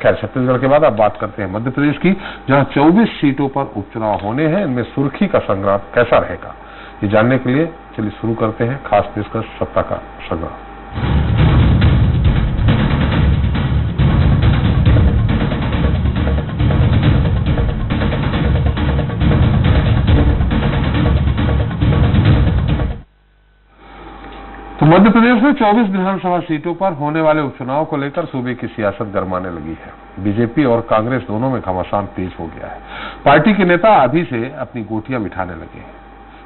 खैर, छत्तीसगढ़ के बाद अब बात करते हैं मध्य प्रदेश की, जहां 24 सीटों पर उपचुनाव होने हैं। इनमें सुर्खी का संग्राम कैसा रहेगा, ये जानने के लिए चलिए शुरू करते हैं खास पेशकश सत्ता का संग्राम। तो मध्य प्रदेश में 24 विधानसभा सीटों पर होने वाले उपचुनाव को लेकर सूबे की सियासत गरमाने लगी है। बीजेपी और कांग्रेस दोनों में घमासान तेज हो गया है। पार्टी के नेता अभी से अपनी गोटियां बिठाने लगे हैं,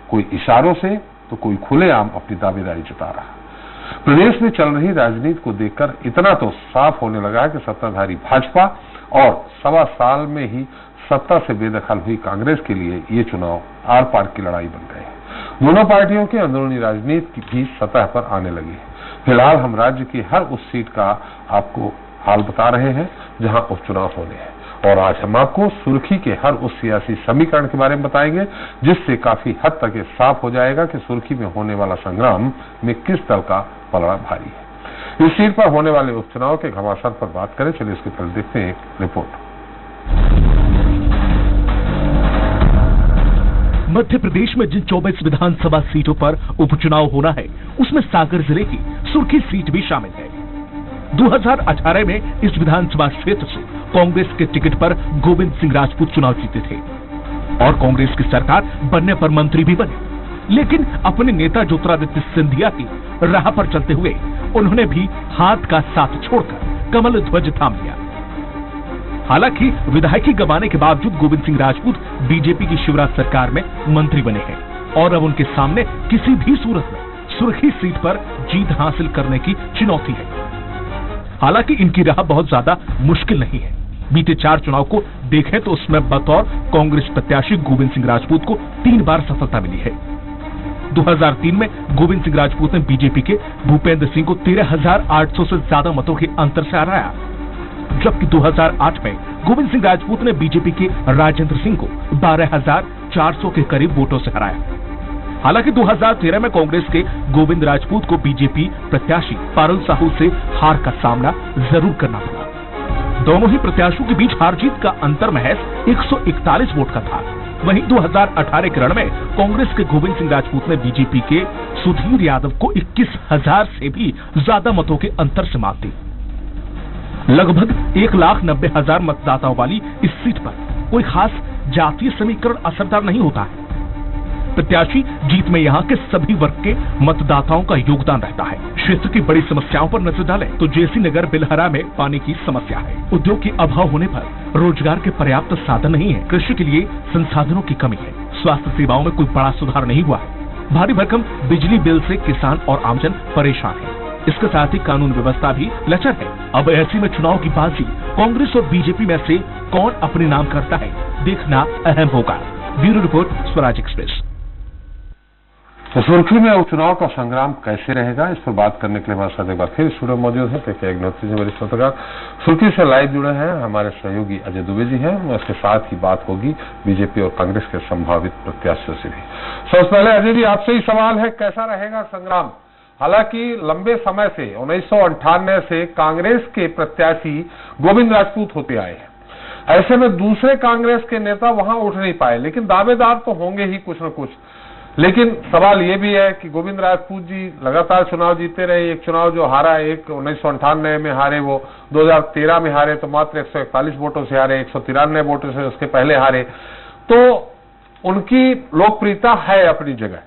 कोई इशारों से तो कोई खुलेआम अपनी दावेदारी जता रहा। प्रदेश में चल रही राजनीति को देखकर इतना तो साफ होने लगा है कि सत्ताधारी भाजपा और 1.25 साल में ही सत्ता से बेदखल हुई कांग्रेस के लिए ये चुनाव आर पार की लड़ाई बन गए हैं। दोनों पार्टियों की अंदरूनी राजनीति भी सतह पर आने लगी है। फिलहाल हम राज्य की हर उस सीट का आपको हाल बता रहे हैं जहां उपचुनाव होने हैं, और आज हम आपको सुर्खी के हर उस सियासी समीकरण के बारे में बताएंगे जिससे काफी हद तक ये साफ हो जाएगा कि सुर्खी में होने वाला संग्राम में किस दल का पलड़ा भारी है। इस सीट पर होने वाले उपचुनाव के घमासान पर बात करें, चलिए इसके पहले देखते हैं एक रिपोर्ट। मध्य प्रदेश में जिन 24 विधानसभा सीटों पर उपचुनाव होना है, उसमें सागर जिले की सुर्खी सीट भी शामिल है। 2018 में इस विधानसभा क्षेत्र से कांग्रेस के टिकट पर गोविंद सिंह राजपूत चुनाव जीते थे और कांग्रेस की सरकार बनने पर मंत्री भी बने, लेकिन अपने नेता ज्योतिरादित्य सिंधिया की राह पर चलते हुए उन्होंने भी हाथ का साथ छोड़कर कमल ध्वज थाम लिया। हालांकि विधायकी गंवाने के बावजूद गोविंद सिंह राजपूत बीजेपी की शिवराज सरकार में मंत्री बने हैं और अब उनके सामने किसी भी सूरत में सुर्खी सीट पर जीत हासिल करने की चुनौती है। हालांकि इनकी राह बहुत ज्यादा मुश्किल नहीं है। बीते 4 चुनाव को देखें तो उसमें बतौर कांग्रेस प्रत्याशी गोविंद सिंह राजपूत को 3 बार सफलता मिली है। 2003 में गोविंद सिंह राजपूत ने बीजेपी के भूपेंद्र सिंह को 13,800 से ज्यादा मतों के अंतर से हराया, जबकि 2008 में गोविंद सिंह राजपूत ने बीजेपी के राजेंद्र सिंह को 12,400 के करीब वोटों से हराया। हालांकि 2013 में कांग्रेस के गोविंद राजपूत को बीजेपी प्रत्याशी पारुल साहू से हार का सामना जरूर करना पड़ा। दोनों ही प्रत्याशियों के बीच हार जीत का अंतर महज 141 वोट का था। वहीं 2018 के रण में कांग्रेस के गोविंद सिंह राजपूत ने बीजेपी के सुधीर यादव को 21,000 से भी ज्यादा मतों के अंतर से मात दी। लगभग 1,90,000 मतदाताओं वाली इस सीट पर कोई खास जातीय समीकरण असरदार नहीं होता है। प्रत्याशी जीत में यहाँ के सभी वर्ग के मतदाताओं का योगदान रहता है। क्षेत्र की बड़ी समस्याओं पर नजर डालें तो जेसी नगर बिलहरा में पानी की समस्या है, उद्योग के अभाव होने पर रोजगार के पर्याप्त साधन नहीं है, कृषि के लिए संसाधनों की कमी है, स्वास्थ्य सेवाओं में कोई बड़ा सुधार नहीं हुआ है, भारी भरकम बिजली बिल से किसान और आमजन परेशान है। इसके साथ ही कानून व्यवस्था भी लचर है। अब ऐसी में चुनाव की बाजी कांग्रेस और बीजेपी में से कौन अपने नाम करता है, देखना अहम होगा। Bureau report, Swaraj express. तो सुर्खी में उपचुनाव का संग्राम कैसे रहेगा, इस पर बात करने के लिए हमारे साथ एक बार फिर स्टूडियो मौजूद है वरिष्ठ पत्रकार। सुर्खी से लाइव जुड़े हैं हमारे सहयोगी अजय दुबे जी हैं। उसके साथ ही बात होगी बीजेपी और कांग्रेस के संभावित प्रत्याशियों से भी। सबसे पहले अजय जी, आपसे ही सवाल है, कैसा रहेगा संग्राम? हालांकि लंबे समय से 1998 से कांग्रेस के प्रत्याशी गोविंद राजपूत होते आए हैं। ऐसे में दूसरे कांग्रेस के नेता वहां उठ नहीं पाए, लेकिन दावेदार तो होंगे ही कुछ न कुछ। लेकिन सवाल ये भी है कि गोविंद राजपूत जी लगातार चुनाव जीते रहे। एक चुनाव जो हारा, एक 1998 में हारे, वो 2013 में हारे तो मात्र 141 वोटों से हारे, 193 वोटों से उसके पहले हारे। तो उनकी लोकप्रियता है अपनी जगह।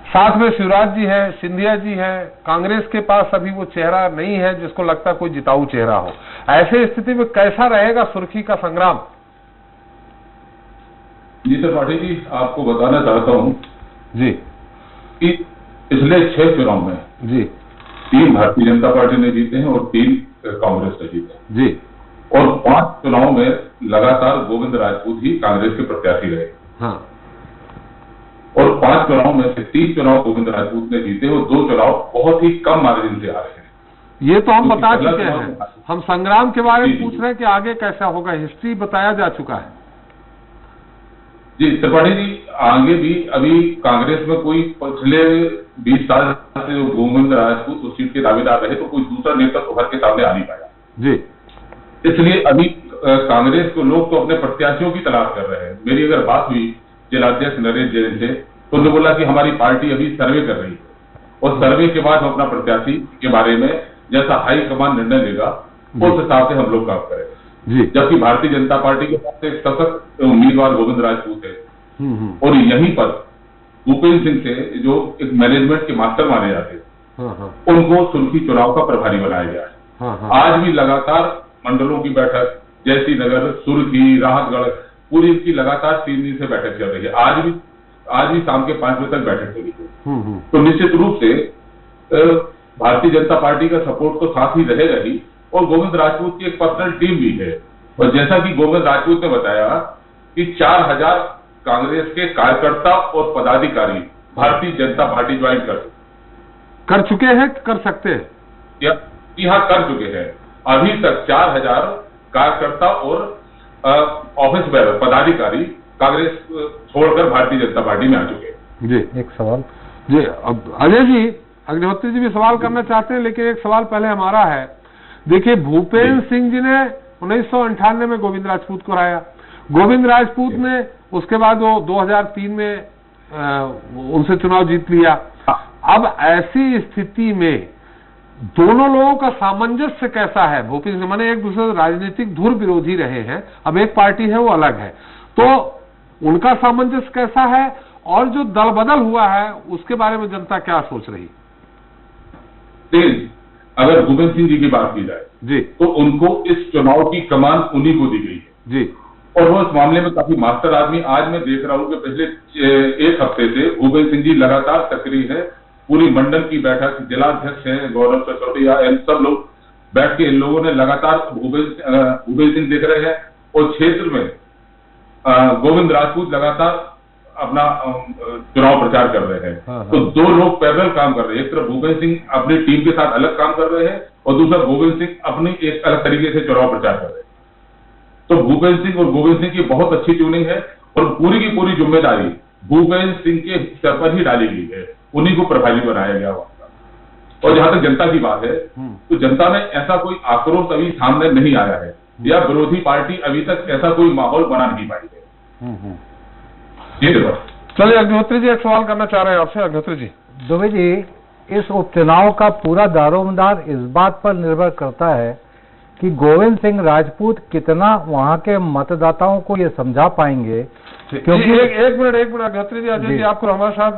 साथ में शिवराज जी हैं, सिंधिया जी हैं। कांग्रेस के पास अभी वो चेहरा नहीं है जिसको लगता कोई जिताऊ चेहरा हो। ऐसे स्थिति में कैसा रहेगा सुर्खी का संग्राम? जी त्रिपाठी जी, आपको बताना चाहता हूँ जी कि पिछले 6 चुनाव में जी 3 भारतीय जनता पार्टी ने जीते हैं और 3 कांग्रेस ने जीते जी, और 5 चुनाव में लगातार गोविंद राजपूत ही कांग्रेस के प्रत्याशी रहे। हाँ, और 5 चुनाव में से 3 चुनाव गोविंद राजपूत ने जीते और 2 चुनाव बहुत ही कम मार्जिन से आ रहे हैं। ये तो हम बता चुके हैं। हम संग्राम के बारे में पूछ रहे हैं कि आगे कैसा होगा। हिस्ट्री बताया जा चुका है। जी त्रिपाठी जी, आगे भी अभी कांग्रेस में कोई पिछले 20 साल से गोविंद राजपूत उस सीट के दावेदार रहे तो कोई दूसरा नेता तो भर के सामने आ नहीं पाया। जी, इसलिए अभी कांग्रेस को लोग तो अपने प्रत्याशियों की तलाश कर रहे हैं। मेरी अगर बात हुई जिलाध्यक्ष नरेश जैन से, तो उन्होंने बोला कि हमारी पार्टी अभी सर्वे कर रही है और सर्वे के बाद हम अपना प्रत्याशी के बारे में जैसा हाईकमान निर्णय लेगा उस हिसाब से हम लोग काम करें जी। जबकि भारतीय जनता पार्टी के पास एक सशक्त उम्मीदवार गोविंद राजपूत है और यहीं पर भूपेंद्र सिंह से जो एक मैनेजमेंट के मास्टर माने जाते हैं उनको सुर्खी चुनाव का प्रभारी बनाया गया है। आज भी लगातार मंडलों की बैठक, जैसी नगर, सुर्खी, राहतगढ़, पूरी इनकी लगातार 3 दिन से बैठक चल रही है। आज भी शाम के 5 बजे तक बैठक चली है। तो निश्चित रूप से भारतीय जनता पार्टी का सपोर्ट तो साथ ही रहेगा ही और गोविंद राजपूत की एक पर्सनल टीम भी है। और जैसा कि गोविंद राजपूत ने बताया कि 4000 कांग्रेस के कार्यकर्ता और पदाधिकारी भारतीय जनता पार्टी ज्वाइन कर चुके हैं, कर सकते हैं, यहाँ कर चुके हैं। अभी तक 4000 कार्यकर्ता और ऑफिस बेयर पदाधिकारी कांग्रेस छोड़कर भारतीय जनता पार्टी में आ चुके हैं। जी, एक सवाल जी, अब अजय जी, अग्निहोत्री जी भी सवाल करना चाहते हैं, लेकिन एक सवाल पहले हमारा है। देखिए, भूपेंद्र सिंह जी ने 1998 में गोविंद राजपूत को हराया। गोविंद राजपूत ने उसके बाद वो 2003 में उनसे चुनाव जीत लिया। अब ऐसी स्थिति में दोनों लोगों का सामंजस्य कैसा है? भूपेंद्र सिंह माने एक दूसरे से राजनीतिक धुर विरोधी रहे हैं, अब एक पार्टी है वो अलग है, तो उनका सामंजस्य कैसा है? और जो दल बदल हुआ है उसके बारे में जनता क्या सोच रही? अगर भूपेंद्र सिंह जी की बात की जाए जी, तो उनको इस चुनाव की कमान उन्हीं को दी गई है जी, और वो इस मामले में काफी मास्टर आदमी। आज मैं देख रहा हूं कि पिछले 1 हफ्ते से भूपेंद्र सिंह जी लगातार सक्रिय है। पूरी मंडल की बैठक, जिलाध्यक्ष है गौरव सचौटिया, सब लोग बैठ के इन लोगों ने लगातार भूपेंद्र सिंह देख रहे हैं और क्षेत्र में गोविंद राजपूत लगातार अपना चुनाव प्रचार कर रहे हैं। तो 2 लोग पैरेलल काम कर रहे हैं। एक तरफ भूपेंद्र सिंह अपनी टीम के साथ अलग काम कर रहे हैं और दूसरा गोविंद सिंह अपनी एक अलग तरीके से चुनाव प्रचार कर रहे हैं। तो भूपेंद्र सिंह और गोविंद सिंह की बहुत अच्छी ट्यूनिंग है और पूरी की पूरी जिम्मेदारी भूपेंद्र सिंह के सर पर ही डाली गई है, उन्हीं को प्रभारी बनाया गया वहां। और जहां तक जनता की बात है तो जनता में ऐसा कोई आक्रोश अभी सामने नहीं आया है या विरोधी पार्टी अभी तक ऐसा कोई माहौल बना नहीं पाई है। चलिए, अग्निहोत्री जी एक सवाल करना चाह रहे हैं आपसे। अग्निहोत्री जी, दुबे जी, इस उपचुनाव का पूरा दारोमदार इस बात पर निर्भर करता है कि गोविंद सिंह राजपूत कितना वहां के मतदाताओं को ये समझा पाएंगे। क्योंकि एक मिनट अग्निहोत्री जी, अजय जी, आपको हमारे साथ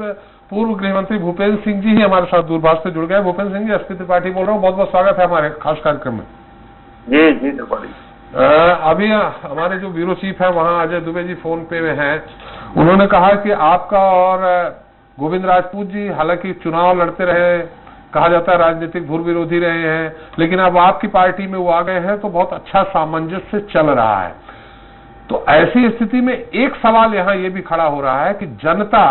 पूर्व गृह मंत्री भूपेंद्र सिंह जी ही हमारे साथ दूरभाष से जुड़ गए। भूपेंद्र सिंह जी, एसपी त्रिपाठी बोल रहा हूँ, बहुत बहुत स्वागत है हमारे खास कार्यक्रम में। जी त्रिपाठी। अभी हमारे जो ब्यूरो चीफ है वहाँ अजय दुबे जी फोन पे में हैं। उन्होंने कहा कि आपका और गोविंद राजपूत जी हालांकि चुनाव लड़ते रहे, कहा जाता है राजनीतिक धुर विरोधी रहे हैं, लेकिन अब आपकी पार्टी में वो आ गए हैं तो बहुत अच्छा सामंजस्य चल रहा है। तो ऐसी स्थिति में एक सवाल यहाँ ये भी खड़ा हो रहा है कि जनता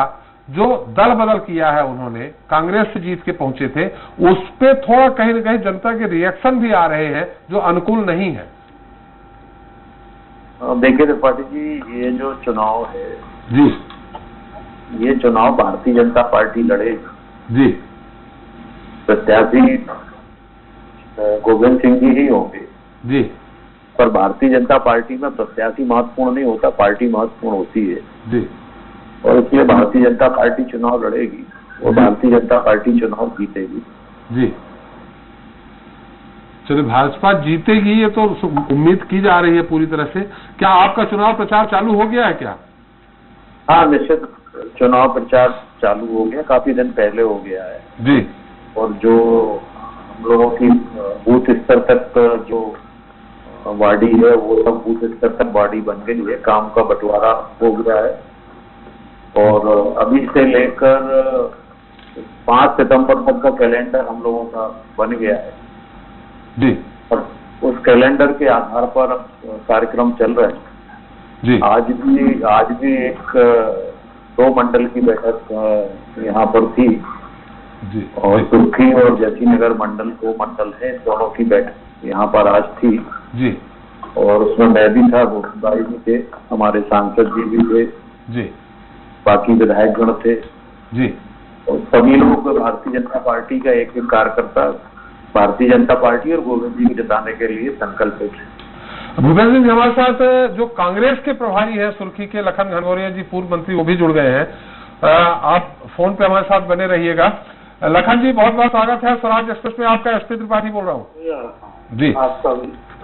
जो दल बदल किया है, उन्होंने कांग्रेस से जीत के पहुंचे थे, उस पे थोड़ा कहीं न कहीं जनता के रिएक्शन भी आ रहे हैं जो अनुकूल नहीं है। देखिए त्रिपाठी जी, ये जो चुनाव है जी, ये चुनाव भारतीय जनता पार्टी लड़ेगी जी, प्रत्याशी गोविंद सिंह जी ही होंगे जी, पर भारतीय जनता पार्टी में प्रत्याशी महत्वपूर्ण नहीं होता, पार्टी महत्वपूर्ण होती है जी, और इसलिए भारतीय जनता पार्टी चुनाव लड़ेगी और भारतीय जनता पार्टी चुनाव जीतेगी। जी, चलिए, भाजपा जीतेगी ये तो उम्मीद की जा रही है पूरी तरह से। क्या आपका चुनाव प्रचार चालू हो गया है क्या? हाँ, निश्चित चुनाव प्रचार चालू हो गया, काफी दिन पहले हो गया है जी। और जो हम लोगों की बूथ स्तर तक जो वार्डी है वो सब बूथ स्तर तक वार्डी बन गई है, काम का बंटवारा हो गया है और अभी से लेकर 5 सितंबर तक का कैलेंडर हम लोगों का बन गया है जी, और उस कैलेंडर के आधार पर कार्यक्रम चल रहे हैं जी। आज भी एक 2 मंडल की बैठक यहाँ पर थी जी, और सुर्खी और जयसीनगर मंडल 2 मंडल है, दोनों की बैठक यहाँ पर आज थी जी, और उसमें मैं भी था, गोविंद भाई भी थे, हमारे सांसद जी भी थे जी, बाकी विधायकगण थे जी, और सभी लोग भारतीय जनता पार्टी का एक कार्यकर्ता भारतीय जनता पार्टी और गोविंद जी को जिताने के लिए संकल्पित है। भूपेंद्र सिंह जी हमारे साथ जो कांग्रेस के प्रभारी हैं सुर्खी के लखन घनघोरिया जी, पूर्व मंत्री, वो भी जुड़ गए हैं। आप फोन पे हमारे साथ बने रहिएगा। लखन जी बहुत बहुत स्वागत है स्वराज एक्सप्रेस में आपका। एसपी त्रिपाठी बोल रहा हूँ जी।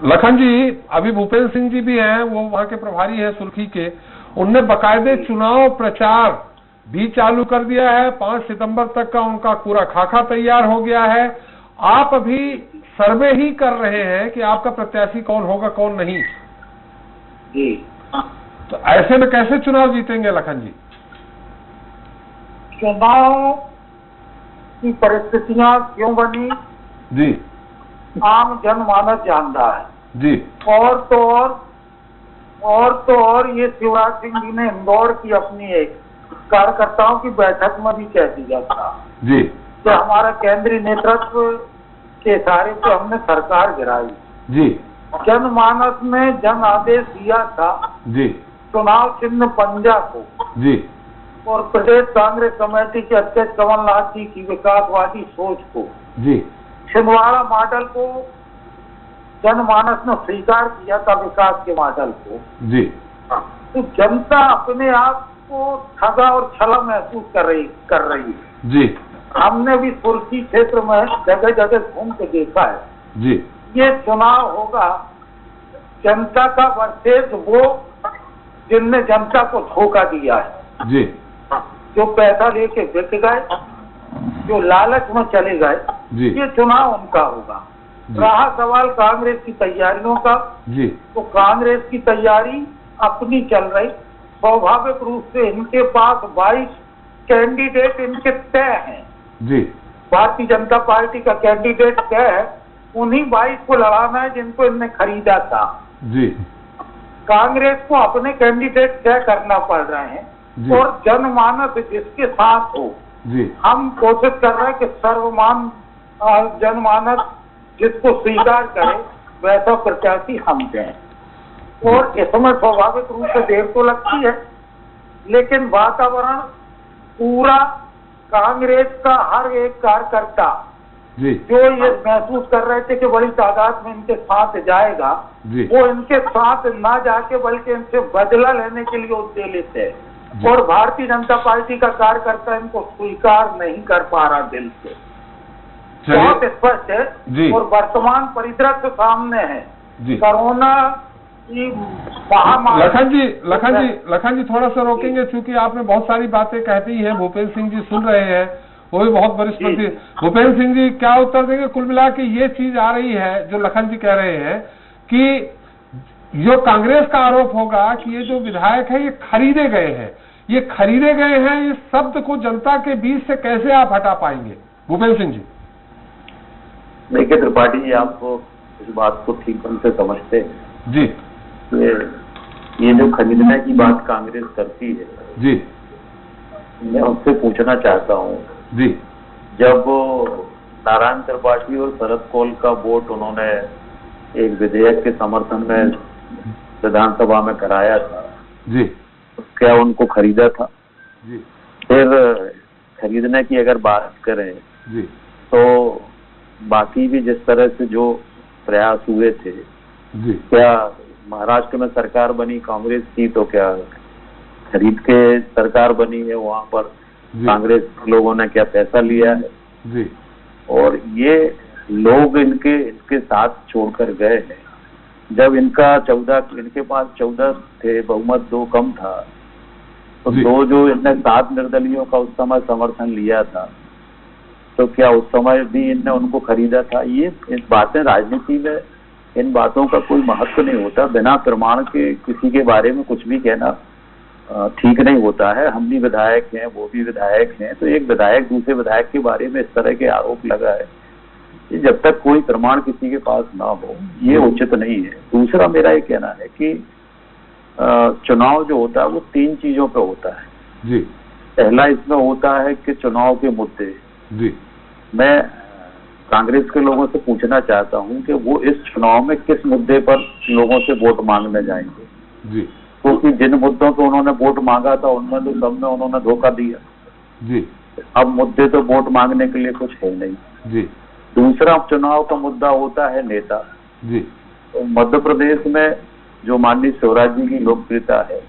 लखन जी, अभी भूपेंद्र सिंह जी भी हैं, वो वहाँ के प्रभारी हैं सुर्खी के। उनने बाकायदे चुनाव प्रचार भी चालू कर दिया है। 5 सितंबर तक का उनका पूरा खाका तैयार हो गया है। आप अभी सर्वे ही कर रहे हैं कि आपका प्रत्याशी कौन होगा कौन नहीं जी। तो ऐसे में कैसे चुनाव जीतेंगे लखन जी? चुनाव की परिस्थितियां क्यों बनी जी, आम जनमानस जानता है जी। और तो और ये शिवराज सिंह जी ने इंदौर की अपनी एक कार्यकर्ताओं की बैठक में भी कह दिया था जी, कि हमारा केंद्रीय नेतृत्व के इशारे पे हमने सरकार गिराई। जी, जनमानस ने जन आदेश दिया था जी, चुनाव चिन्ह पंजा को जी, और प्रदेश कांग्रेस कमेटी के अध्यक्ष कमलनाथ जी की विकासवादी सोच को, जी, छिंदवाड़ा मॉडल को जनमानस ने स्वीकार किया था, विकास के मॉडल को। जी, तो जनता अपने आप को ठगा और छला महसूस कर रही है। जी, हमने भी सुर्खी क्षेत्र में जगह जगह घूम के देखा है। जी, ये चुनाव होगा जनता का वर्सेस वो जिनने जनता को धोखा दिया है, जी, जो पैसा लेके बिक गए, जो लालच में चले गए। जी, ये चुनाव उनका होगा। रहा सवाल कांग्रेस की तैयारियों का, जी, तो कांग्रेस की तैयारी अपनी चल रही। स्वाभाविक रूप से इनके पास 22 कैंडिडेट इनके तय हैं। जी, भारतीय जनता पार्टी का कैंडिडेट तय है, उन्हीं 22 को लड़ाना है जिनको इनने खरीदा था। जी, कांग्रेस को अपने कैंडिडेट तय करना पड़ रहे हैं जी। और जनमानस जिसके साथ हो, जी, हम कोशिश कर रहे हैं कि सर्वमान जनमानस जिसको स्वीकार करे वैसा प्रत्याशी हम दें। और इसमें स्वाभाविक रूप से देर तो लगती है, लेकिन वातावरण पूरा कांग्रेस का हर एक कार्यकर्ता जी, जो ये महसूस कर रहे थे कि बड़ी तादाद में इनके साथ जाएगा, जी, वो इनके साथ ना जाके बल्कि इनसे बदला लेने के लिए उद्देलित है। और भारतीय जनता पार्टी का कार्यकर्ता इनको स्वीकार नहीं कर पा रहा दिल से। बहुत स्पष्ट जी। है। और वर्तमान परिदृश्य सामने है, जी। कोरोना की महामारी। लखन जी थोड़ा सा रोकेंगे, क्योंकि आपने बहुत सारी बातें कहती हैं, भूपेंद्र सिंह जी सुन रहे हैं, वो भी बहुत वरिष्ठ मंत्री। भूपेंद्र सिंह जी क्या उत्तर देंगे? कुल मिला के ये चीज आ रही है जो लखन जी कह रहे हैं कि जो कांग्रेस का आरोप होगा कि ये जो विधायक है ये खरीदे गए हैं, ये खरीदे गए हैं, इस शब्द को जनता के बीच से कैसे आप हटा पाएंगे भूपेंद्र सिंह जी? देखिए त्रिपाठी जी, आप इस बात को ठीक ढंग से समझते हैं जी। ये जो खरीदने की बात कांग्रेस करती है जी, मैं उससे पूछना चाहता हूँ, जी, जब नारायण त्रिपाठी और शरद कौल का वोट उन्होंने एक विधेयक के समर्थन में विधानसभा में कराया था जी, तो क्या उनको खरीदा था? जी, फिर खरीदने की अगर बात करें जी, तो बाकी भी जिस तरह से जो प्रयास हुए थे, जी, क्या महाराष्ट्र में सरकार बनी कांग्रेस की, तो क्या खरीद के सरकार बनी है? वहां पर कांग्रेस लोगों ने क्या पैसा लिया है? जी, और ये लोग इनके साथ छोड़कर गए हैं। जब इनके पास 14 थे, बहुमत 2 कम था, तो 2 जो इनने 7 निर्दलीयों का उस समय समर्थन लिया था, तो क्या उस समय भी इनने उनको खरीदा था? ये इस बातें राजनीति में इन बातों का कोई महत्व नहीं होता। बिना प्रमाण के किसी के बारे में कुछ भी कहना ठीक नहीं होता है। हम भी विधायक हैं, वो भी विधायक हैं, तो एक विधायक दूसरे विधायक के बारे में इस तरह के आरोप लगा है, जब तक कोई प्रमाण किसी के पास ना हो ये उचित नहीं है। दूसरा मेरा ये कहना है कि चुनाव जो होता है वो 3 चीजों पे होता है जी। पहला इसमें होता है कि चुनाव के मुद्दे। जी, मैं कांग्रेस के लोगों से पूछना चाहता हूं कि वो इस चुनाव में किस मुद्दे पर लोगों से वोट मांगने जाएंगे? जी, क्योंकि जिन मुद्दों पे उन्होंने वोट मांगा था उनमें तो सब में उन्होंने धोखा दिया। जी, अब मुद्दे तो वोट मांगने के लिए कुछ है नहीं। जी, दूसरा चुनाव का मुद्दा होता है नेता। जी, तो मध्य प्रदेश में जो माननीय शिवराज जी की लोकप्रियता है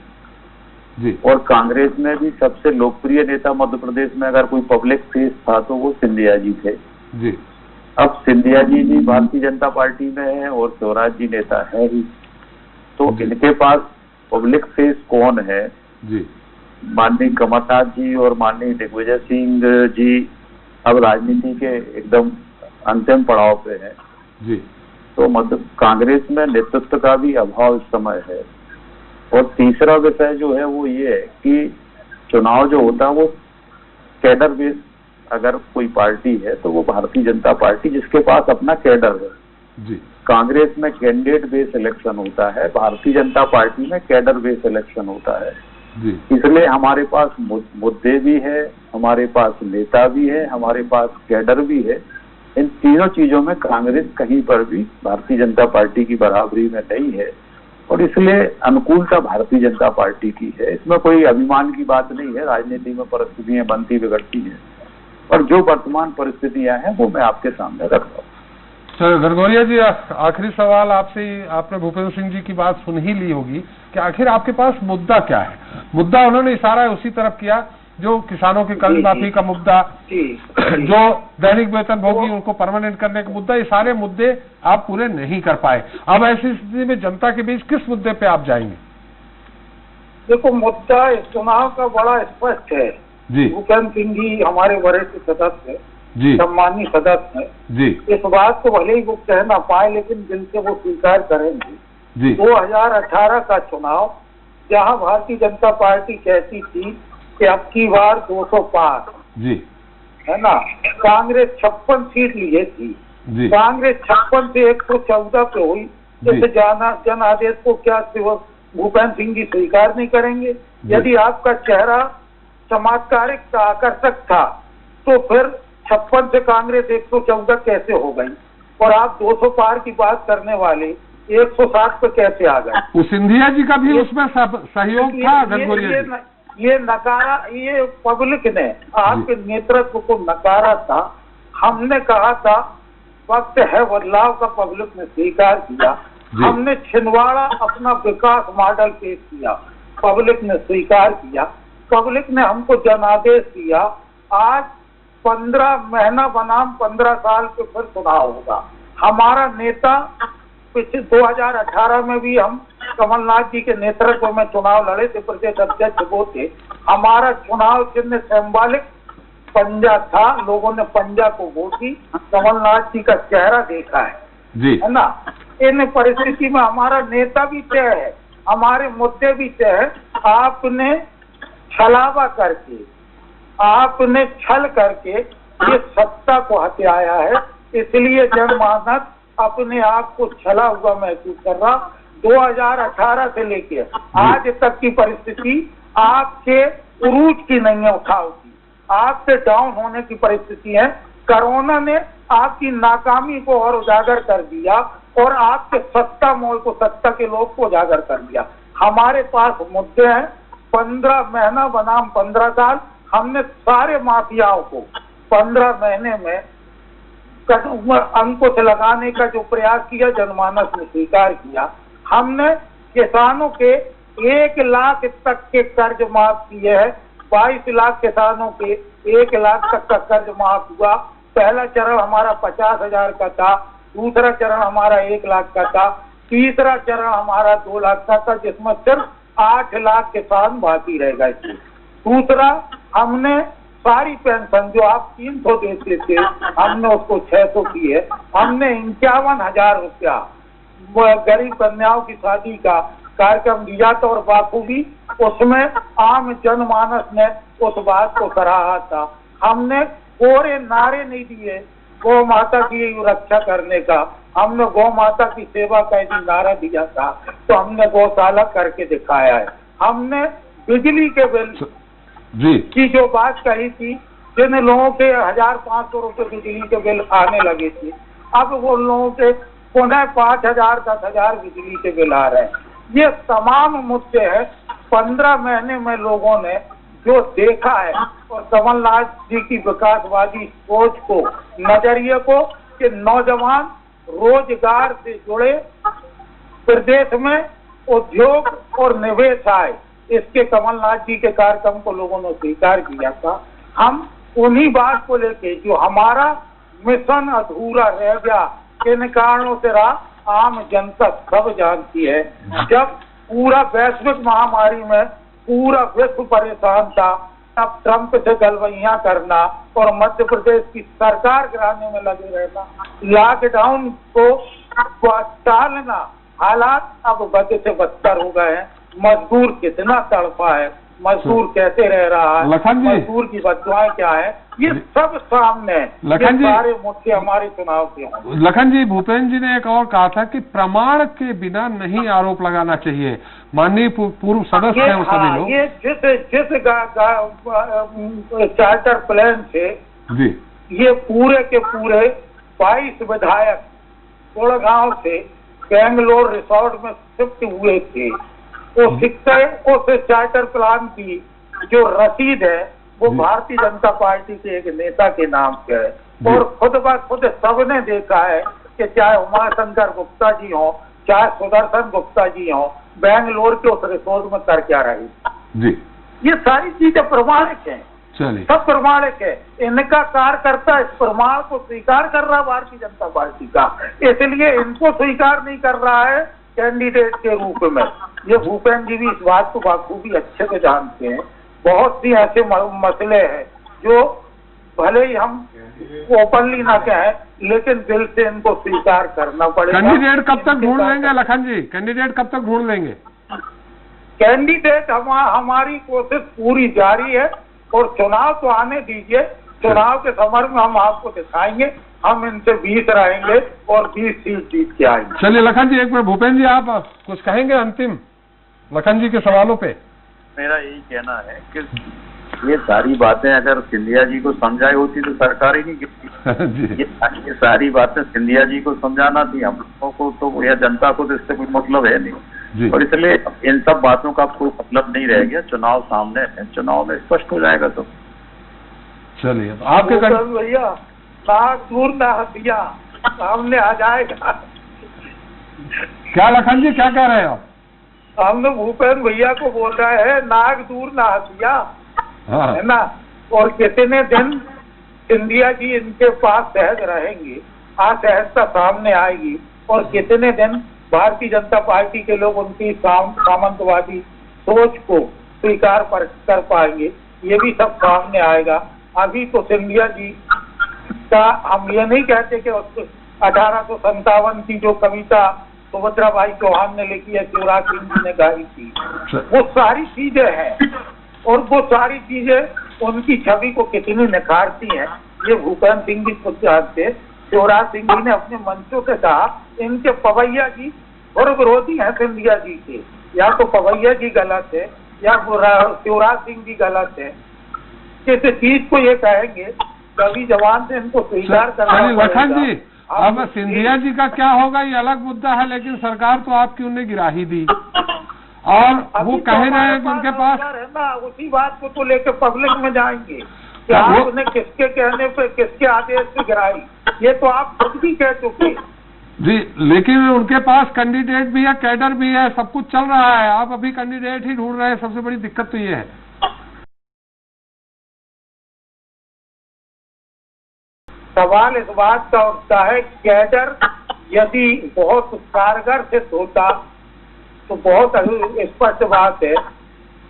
जी और कांग्रेस में भी सबसे लोकप्रिय नेता मध्य प्रदेश में अगर कोई पब्लिक फेस था तो वो सिंधिया जी थे। जी अब सिंधिया जी भी भारतीय जनता पार्टी में है और शिवराज जी नेता है ही, तो इनके पास पब्लिक फेस कौन है? जी माननीय कमलनाथ जी और माननीय दिग्विजय सिंह जी अब राजनीति के एकदम अंतिम पड़ाव पे हैं। जी तो मतलब कांग्रेस में नेतृत्व का भी अभाव इस समय है। और तीसरा विषय जो है वो ये है कि चुनाव जो होता है वो कैडर बेस, अगर कोई पार्टी है तो वो भारतीय जनता पार्टी जिसके पास अपना कैडर है। जी कांग्रेस में कैंडिडेट बेस इलेक्शन होता है, भारतीय जनता पार्टी में कैडर बेस इलेक्शन होता है। जी इसलिए हमारे पास मुद्दे भी है, हमारे पास नेता भी है, हमारे पास कैडर भी है। इन तीनों चीजों में कांग्रेस कहीं पर भी भारतीय जनता पार्टी की बराबरी में नहीं है और इसलिए अनुकूलता भारतीय जनता पार्टी की है। इसमें कोई अभिमान की बात नहीं है। राजनीति में परिस्थितियां बनती बिगड़ती हैं और जो वर्तमान परिस्थितियां हैं वो मैं आपके सामने रख रहा हूँ। सर गरगौरिया जी, आखिरी सवाल आपसे, आपने भूपेंद्र सिंह जी की बात सुन ही ली होगी कि आखिर आपके पास मुद्दा क्या है? मुद्दा उन्होंने इशारा उसी तरफ किया जो किसानों के कर्ज माफी का मुद्दा, जो दैनिक वेतन भोगी उनको परमानेंट करने का मुद्दा, ये सारे मुद्दे आप पूरे नहीं कर पाए। अब ऐसी स्थिति में जनता के बीच किस मुद्दे पे आप जाएंगे? देखो, मुद्दा इस चुनाव का बड़ा स्पष्ट है जी। भूपेंद्र सिंह जी हमारे वरिष्ठ सदस्य जी, सम्मानीय सदस्य है जी, इस बात को भले ही वो कह ना पाए लेकिन दिल से वो स्वीकार करेंगे जी, 2018 का चुनाव जहां भारतीय जनता पार्टी कहती थी कि अब की बार 200 पार जी, है ना, कांग्रेस 56 सीट लिए थी जी, कांग्रेस 56 से 114 पे हुई। इस जन आदेश को क्या भूपेंद्र सिंह जी स्वीकार नहीं करेंगे? यदि आपका चेहरा चमत्कारिक आकर्षक था तो फिर 56 से कांग्रेस 114 कैसे हो गई और आप 200 पार की बात करने वाले 160 पे कैसे आ गए? उस सिंधिया जी का भी उसमें सहयोग था गरगौरिया जी। ये नकारा, ये पब्लिक ने आपके नेतृत्व को नकारा था। हमने कहा था वक्त है बदलाव का, पब्लिक ने स्वीकार किया। हमने छिंदवाड़ा अपना विकास मॉडल पेश किया, पब्लिक ने स्वीकार किया। पब्लिक ने हमको जनादेश दिया। आज 15 महीना बनाम 15 साल के फिर चुनाव होगा। हमारा नेता पिछले 2018 में भी हम कमलनाथ जी के नेतृत्व में चुनाव लड़े थे, प्रदेश अध्यक्ष वो थे। हमारा चुनाव चिन्ह सिंबॉलिक पंजा था, लोगों ने पंजा को वोट दी, कमलनाथ जी का चेहरा देखा है ना। इन परिस्थिति में हमारा नेता भी तय है, हमारे मुद्दे भी तय है। आपने छलावा करके, आपने छल करके ये सत्ता को हथियाया है, इसलिए जनमानस अपने आप को छला हुआ महसूस कर रहा। 2018 से लेके आज तक की परिस्थिति आपके उरूज की नहीं है, उठाव की, आपके डाउन होने की परिस्थिति है। कोरोना ने आपकी नाकामी को और उजागर कर दिया और आपके सत्ता मोह को, सत्ता के लोग को उजागर कर दिया। हमारे पास मुद्दे हैं, 15 महीना बनाम 15 साल। हमने सारे माफियाओं को 15 महीने में अंकुश लगाने का जो प्रयास किया, जनमानस ने स्वीकार किया। हमने किसानों के 1 लाख तक के कर्ज माफ किए हैं। 22 लाख किसानों के 1 लाख तक का कर्ज माफ हुआ। पहला चरण हमारा 50,000 का था, दूसरा चरण हमारा 1 लाख का था, तीसरा चरण हमारा 2 लाख का था, जिसमें सिर्फ 8 लाख किसान बाकी रह गए थे। दूसरा, हमने सारी पेंशन जो आप 300 देते थे, हमने उसको 600 की है। हमने 51,000 रुपया गरीब कन्याओं की शादी का कार्यक्रम दिया था और बाखूबी उसमें आम जनमानस ने उस बात को सराहा था। हमने कोरे नारे नहीं दिए गौ माता की रक्षा करने का, हमने गौ माता की सेवा का यदि नारा दिया था तो हमने गौशाला करके दिखाया है। हमने बिजली के बिल की जो बात कही थी, जिन लोगों के 1,500 रुपए बिजली के बिल आने लगे थे, अब वो लोगों के पुनः 5,000 10,000 बिजली के बिल आ रहे हैं। ये तमाम मुद्दे हैं। 15 महीने में लोगों ने जो देखा है और कमलनाथ जी की विकासवादी सोच को, नजरिए को, कि नौजवान रोजगार से जुड़े प्रदेश में उद्योग और निवेश आए, इसके कमलनाथ जी के कार्यक्रम को लोगों ने स्वीकार किया था। हम उन्हीं बात को लेके, जो हमारा मिशन अधूरा रह गया, किन कारणों से रहा, आम जनता सब जानती है। जब पूरा वैश्विक महामारी में पूरा विश्व परेशान था, तब ट्रंप से गलवैया करना और मध्य प्रदेश की सरकार गिराने में लगे रहना, लॉकडाउन को टालना, हालात अब बद से बदतर हो गए हैं। मजदूर कितना तड़पा है, मजदूर कैसे रह रहा है, लखन जी, मजदूर की बददुआएं क्या है, ये सब सामने है। लखन जी, सारे मुद्दे हमारे चुनाव के हैं। लखन जी, भूपेंद्र जी ने एक और कहा था कि प्रमाण के बिना नहीं आरोप लगाना चाहिए। माननीय पूर्व सदस्य हैं वो सभी लोग। ये जिस चार्टर प्लान से जी, ये पूरे के पूरे 22 विधायक गुड़गांव से बेंगलोर रिसोर्ट में शिफ्ट हुए थे, उस चार्टर प्लान की जो रसीद है वो भारतीय जनता पार्टी के एक नेता के नाम पे है। और खुद ब खुद सबने देखा है कि चाहे उमाशंकर गुप्ता जी हो, चाहे सुदर्शन गुप्ता जी हो, बेंगलोर के उस रिसोर्ट में कर क्या रही जी, ये सारी चीजें प्रमाणिक हैं। चलिए, सब प्रमाणिक है। इनका कार्यकर्ता इस प्रमाण को स्वीकार कर रहा भारतीय जनता पार्टी का, इसलिए इनको स्वीकार नहीं कर रहा है कैंडिडेट के रूप में। ये भूपेंद्र जी भी इस बात को बाखूबी अच्छे से जानते हैं। बहुत सी ऐसे मसले हैं जो भले ही हम ओपनली ना कहें, लेकिन दिल से इनको स्वीकार करना पड़ेगा। कैंडिडेट कब तक ढूंढ लेंगे लखन जी? कैंडिडेट कब तक ढूंढ लेंगे? कैंडिडेट हमारी कोशिश पूरी जारी है, और चुनाव तो आने दीजिए। चुनाव के समर में हम आपको दिखाएंगे, हम इनसे 20 रहेंगे और 20 सीट जीत के आएंगे। चलिए लखन जी, एक मिनट, भूपेंद्र जी आप कुछ कहेंगे अंतिम लखन जी के सवालों पे? मेरा यही कहना है कि ये सारी बातें अगर सिंधिया जी को समझाई होती तो सरकार ही नहीं गिरती। ये सारी बातें सिंधिया जी को समझाना थी, हम लोगों को तो या जनता को तो इससे कोई मतलब है नहीं, और इसलिए इन सब बातों का कोई मतलब नहीं रह गया। चुनाव सामने है, चुनाव में स्पष्ट हो जाएगा। तो चलिए, तो आपके भैया नाक दूर ना हथिया सामने आ जाएगा। क्या लखन जी, क्या कह रहे हैं आप? हमने भूपेंद्र भैया को बोल रहा है नाक दूर ना हथिया, हाँ, है ना। और कितने दिन सिंधिया जी इनके पास सहज रहेंगे, असहजता सामने आएगी, और कितने दिन भारतीय जनता पार्टी के लोग उनकी सामंतवादी सोच को स्वीकार कर पाएंगे, ये भी सब सामने आएगा। अभी तो सिंधिया जी का हम ये नहीं कहते कि 1857 की जो कविता सुभद्रा बाई चौहान ने लिखी है, शिवराज सिंह जी ने गाई थी, वो सारी चीजें हैं, और वो सारी चीजें उनकी छवि को कितनी निखारती हैं, ये भूपेंद्र सिंह जी खुद जानते। शिवराज सिंह जी ने अपने मंचों से कहा इनके पवैया जी और विरोधी हैं सिंधिया जी के, या तो पवैया जी गलत है या शिवराज सिंह जी गलत है। किसी चीज को ये कहेंगे कभी जवान से इनको स्वीकार करना पड़ेगा। लखन जी, अब सिंधिया जी का क्या होगा ये अलग मुद्दा है, लेकिन सरकार तो आपकी उन्हें गिरा ही दी, और वो कह रहे हैं कि उनके पास है ना, उसी बात को तो लेके पब्लिक में जाएंगे कि आपने किसके कहने पे, किसके आदेश से गिराई, ये तो आप खुद भी कह चुके जी। लेकिन उनके पास कैंडिडेट भी है, कैडर भी है, सब कुछ चल रहा है, आप अभी कैंडिडेट ही ढूंढ रहे हैं। सबसे बड़ी दिक्कत तो ये है। सवाल इस बात का उठता है, कैडर यदि बहुत कारगर सिद्ध होता तो बहुत स्पष्ट बात है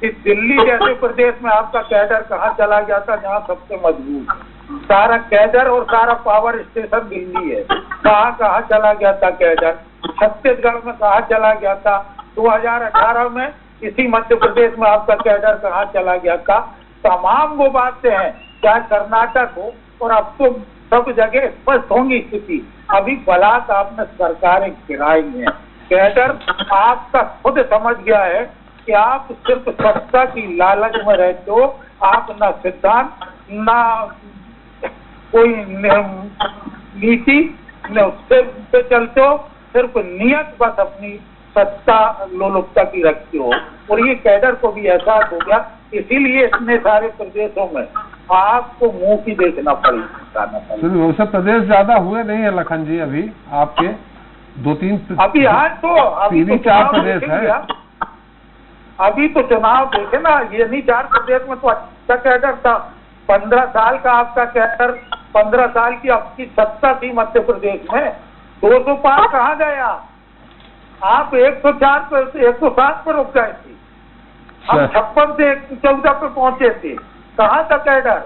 कि दिल्ली जैसे प्रदेश में आपका कैडर कहाँ चला गया था, जहाँ सबसे मजबूत सारा कैडर और सारा पावर स्टेशन दिल्ली है, कहाँ चला गया था कैडर? छत्तीसगढ़ में कहाँ चला गया था? 2018 में इसी मध्य प्रदेश में आपका कैडर कहाँ चला गया था? तमाम वो बातें हैं, चाहे कर्नाटक हो, और अब तो सब जगह स्पष्ट होंगी स्थिति। अभी बलात् आपने सरकारें गिराई हैं, कैडर आपका खुद समझ गया है कि आप सिर्फ सत्ता की लालच में रहते हो, आप ना सिद्धांत ना कोई नीति न उससे पे चलते हो, सिर्फ नियत बस अपनी सत्ता लोलुपता की रखते हो, और ये कैडर को भी एहसास हो गया। इसीलिए इतने सारे प्रदेशों में आपको मुंह की देखना पड़ेगा। वैसे प्रदेश ज्यादा हुए नहीं है लखन जी अभी आपके, 2-3 अभी आज तो अभी तो 4 चुनाव प्रदेश देखेंगे है। आप। अभी तो चुनाव देखे ना, ये नहीं 4 प्रदेश में तो अच्छा कैडर था। 15 साल का आपका कैडर, 15 साल की आपकी सत्ता थी मध्य प्रदेश में, 200 पार कहाँ गया? आप 104 पर 107 पर रुक गए थे। हम 56 से 114 पे पहुंचे थे। कहाँ था कैडर?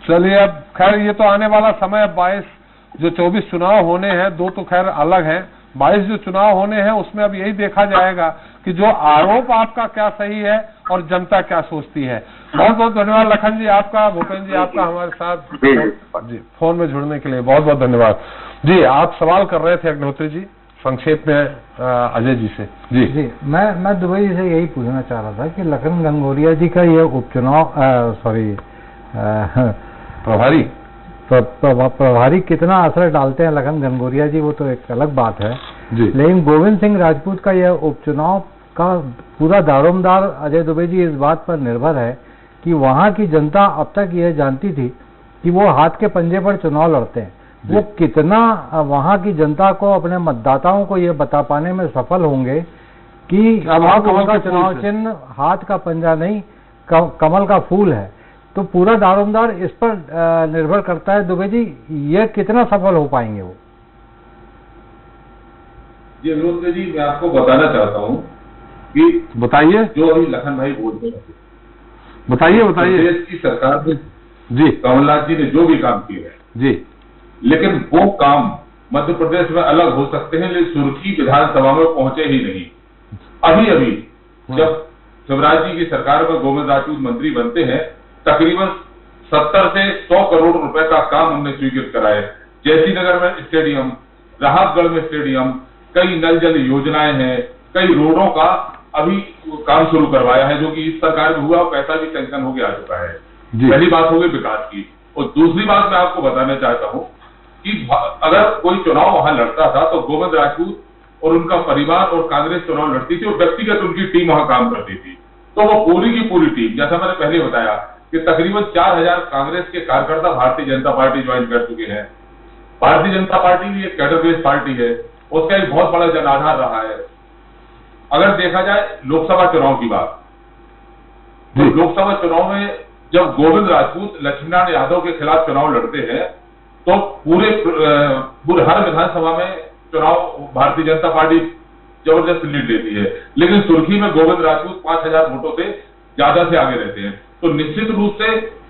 चलिए, अब खैर ये तो आने वाला समय, 22 जो 24 चुनाव होने हैं, 2 तो खैर अलग हैं, 22 जो चुनाव होने हैं उसमें अब यही देखा जाएगा कि जो आरोप आपका क्या सही है और जनता क्या सोचती है। बहुत बहुत धन्यवाद लखन जी आपका, भूपेंद्र जी आपका हमारे साथ जी फोन में जुड़ने के लिए बहुत बहुत धन्यवाद। जी, आप सवाल कर रहे थे अग्निहोत्री जी, संक्षेप में अजय जी से। जी मैं दुबई जी से यही पूछना चाह रहा था कि लखन घनघोरिया जी का ये उपचुनाव प्रभारी कितना असर डालते हैं लखन घनघोरिया जी, वो तो एक अलग बात है जी। लेकिन गोविंद सिंह राजपूत का यह उपचुनाव का पूरा दारोमदार अजय दुबे जी इस बात पर निर्भर है कि वहां की जनता अब तक यह जानती थी कि वो हाथ के पंजे पर चुनाव लड़ते हैं, वो कितना वहां की जनता को, अपने मतदाताओं को ये बता पाने में सफल होंगे कि अब उनका चुनाव चिन्ह हाथ का पंजा नहीं कमल का फूल है। तो पूरा दारोमदार इस पर निर्भर करता है। दुबे जी, ये कितना सफल हो पाएंगे वो? जी अग्निहोत्री जी, मैं आपको बताना चाहता हूँ कि बताइए, जो अभी लखन भाई बोलते हैं, बताइए देश की सरकार ने जी, कमलनाथ जी ने जो भी काम किए हैं जी, लेकिन वो काम मध्य प्रदेश में अलग हो सकते हैं, लेकिन सुर्खी विधानसभा में पहुंचे ही नहीं। अभी अभी जब शिवराज जी की सरकार में गोविंद राजपूत मंत्री बनते हैं, तकरीबन 70 से 100 करोड़ रुपए का काम उन्होंने स्वीकृत कराया। जैसी नगर में स्टेडियम, राहतगढ़ में स्टेडियम, कई नल जल योजनाएं हैं, कई रोडों का अभी काम शुरू करवाया है, जो कि इस सरकार में हुआ और पैसा भी सैंक्शन होकर आ चुका है। पहली बात हो गई विकास की। और दूसरी बात मैं आपको बताना चाहता हूँ कि अगर कोई चुनाव वहां लड़ता था तो गोविंद राजपूत और उनका परिवार और कांग्रेस चुनाव लड़ती थी और व्यक्तिगत उनकी टीम वहां काम करती थी। तो वो पूरी की पूरी टीम, जैसा मैंने पहले बताया कि तकरीबन 4000 कांग्रेस के कार्यकर्ता भारतीय जनता पार्टी ज्वाइन कर चुके हैं। भारतीय जनता पार्टी भी एक कैडर बेस्ड पार्टी है, उसका एक बहुत बड़ा जनाधार रहा है। अगर देखा जाए लोकसभा चुनाव की बात, तो लोकसभा चुनाव में जब गोविंद राजपूत लक्ष्मीनारायण यादव के खिलाफ चुनाव लड़ते हैं तो पूरे हर विधानसभा में चुनाव भारतीय जनता पार्टी जबरदस्त लीड लेती है, लेकिन सुर्खी में गोविंद राजपूत 5000 वोटों से ज्यादा से आगे रहते हैं। तो निश्चित रूप से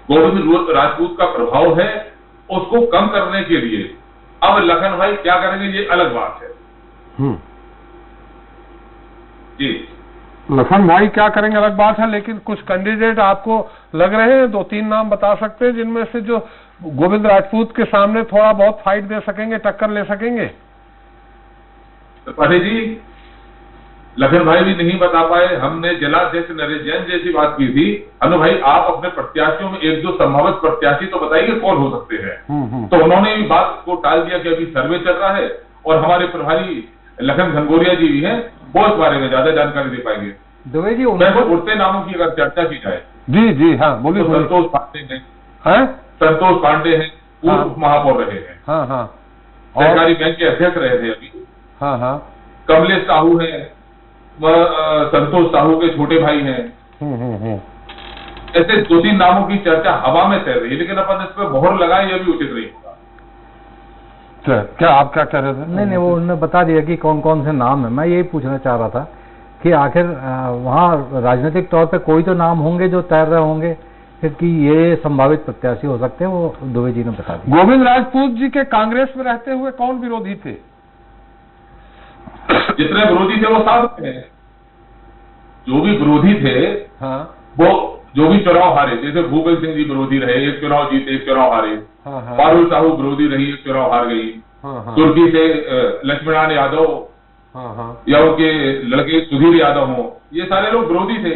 गोविंद राजपूत का प्रभाव है, उसको कम करने के लिए अब लखन भाई क्या करेंगे ये अलग बात है। जी, लखन भाई क्या करेंगे अलग बात है, लेकिन कुछ कैंडिडेट आपको लग रहे हैं, 2-3 नाम बता सकते हैं जिनमें से जो गोविंद राजपूत के सामने थोड़ा बहुत फाइट दे सकेंगे, टक्कर ले सकेंगे? तो पहले जी लखन भाई भी नहीं बता पाए। हमने जिलाध्यक्ष नरेश जैन जैसी बात की थी, अनु भाई आप अपने प्रत्याशियों में 1-2 संभावित प्रत्याशी तो बताइए कौन हो सकते हैं। तो उन्होंने भी बात को टाल दिया कि अभी सर्वे चल रहा है और हमारे प्रभारी लखन घनघोरिया जी भी हैं, वो इस बारे में ज्यादा जानकारी दे पाएंगे। दुबे जी, उनको उड़ते नामों की अगर चर्चा की जाए, जी हाँ बोलिए। तो संतोष पांडे हैं, संतोष पांडे हैं, पूर्व उप महापौर रहे हैं, सहकारी बैंक के अध्यक्ष रहे थे अभी। कमलेश साहू हैं, वह संतोष साहू के छोटे भाई हैं। ऐसे 2-3 नामों की चर्चा हवा में तैर रही है, लेकिन अपन इस पर मोहर लगाए यह भी उचित नहीं होगा। क्या आप क्या कह रहे थे? नहीं, वो उन्होंने बता दिया कि कौन कौन से नाम है। मैं यही पूछना चाह रहा था कि आखिर वहाँ राजनीतिक तौर पे कोई तो नाम होंगे जो तैर रहे होंगे कि ये संभावित प्रत्याशी हो सकते हैं, वो दुबे जी ने बता दिया। गोविंद राजपूत जी के कांग्रेस में रहते हुए कौन विरोधी थे? जितने विरोधी थे वो साथ हैं। जो भी विरोधी थे वो जो भी चुनाव हारे, जैसे भूपेंद्र सिंह जी विरोधी रहे, एक चुनाव जीते, एक चुनाव हारे। पारुल साहू विरोधी रही, एक चुनाव हार गई। तुर्की से लक्ष्मीनारायण यादव या उनके लड़के सुधीर यादव हो, ये सारे लोग विरोधी थे,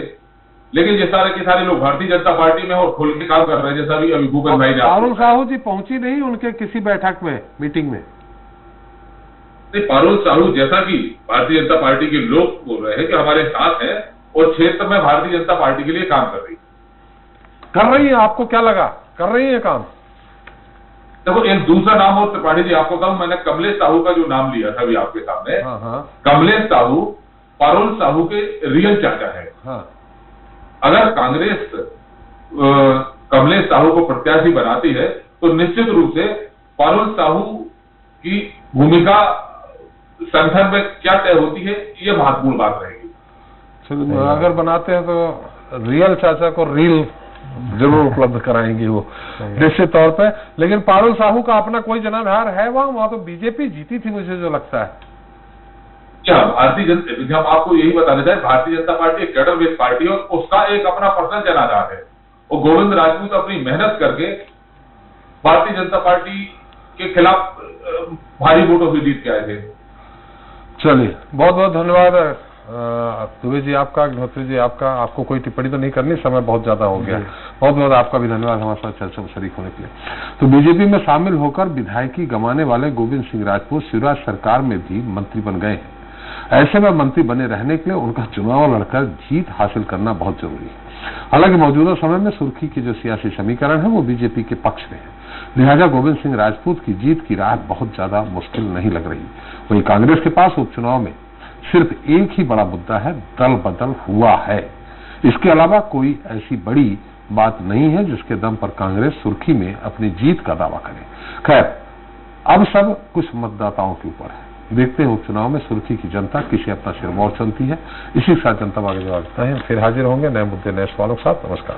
लेकिन ये सारे के सारे लोग भारतीय जनता पार्टी में और खुल के काम कर रहे हैं। जैसा भी अभी भूपेंद्र भाई पारुल साहू जी पहुंची नहीं उनके किसी बैठक में, मीटिंग में? पारुल साहू जैसा कि भारतीय जनता पार्टी के लोग बोल रहे हैं कि हमारे साथ है और क्षेत्र में भारतीय जनता पार्टी के लिए काम कर रही है। आपको क्या लगा कर रही है काम? देखो एक दूसरा नाम और त्रिपाठी जी आपको कहूं, मैंने कमलेश साहू का जो नाम लिया था अभी आपके सामने, हाँ हाँ कमलेश साहू पारुल साहू के रियल चाचा है। हाँ। अगर कांग्रेस कमलेश साहू को प्रत्याशी बनाती है तो निश्चित रूप से पारुल साहू की भूमिका संगठन में क्या तय होती है, ये महत्वपूर्ण बात रहेगी। चलो, अगर बनाते हैं तो रियल चाचा को रील जरूर उपलब्ध कराएंगे वो निश्चित तौर पे। लेकिन पारुल साहू का अपना कोई जनाधार है वहां तो बीजेपी जीती थी मुझे जो लगता है। क्या भारतीय जनता, हम आपको यही बताना चाहें, भारतीय जनता पार्टी एक कैडर बेस्ड पार्टी है और उसका एक अपना पर्सनल जनाधार है। और गोविंद राजपूत अपनी मेहनत करके भारतीय जनता पार्टी के खिलाफ भारी वोटों से जीत के आए थे। चलिए, बहुत बहुत धन्यवाद दुबे जी आपका, अग्निहोत्री जी आपका। आपको कोई टिप्पणी तो नहीं करनी, समय बहुत ज्यादा हो गया। बहुत बहुत आपका भी धन्यवाद हमारे साथ चर्चा में शरीक होने के लिए। तो बीजेपी में शामिल होकर विधायकी गंवाने वाले गोविंद सिंह राजपूत शिवराज सरकार में भी मंत्री बन गए हैं। ऐसे में मंत्री बने रहने के लिए उनका चुनाव लड़कर जीत हासिल करना बहुत जरूरी है। हालांकि मौजूदा समय में सुर्खी के जो सियासी समीकरण है वो बीजेपी के पक्ष में है, लिहाजा गोविंद सिंह राजपूत की जीत की राह बहुत ज्यादा मुश्किल नहीं लग रही। वहीं कांग्रेस के पास उपचुनाव में सिर्फ एक ही बड़ा मुद्दा है, दल बदल हुआ है। इसके अलावा कोई ऐसी बड़ी बात नहीं है जिसके दम पर कांग्रेस सुर्खी में अपनी जीत का दावा करे। खैर, अब सब कुछ मतदाताओं के ऊपर है। देखते हैं उपचुनाव में सुर्खी की जनता किसे अपना सिरमौर चलती है। इसी के साथ जनता आगे जवाब देता है। फिर हाजिर होंगे नए मुद्दे नए सवालों के साथ। नमस्कार।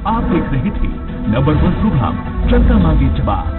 आप देख रहे थे नंबर 1 प्रोग्राम जनता मांगे जवाब।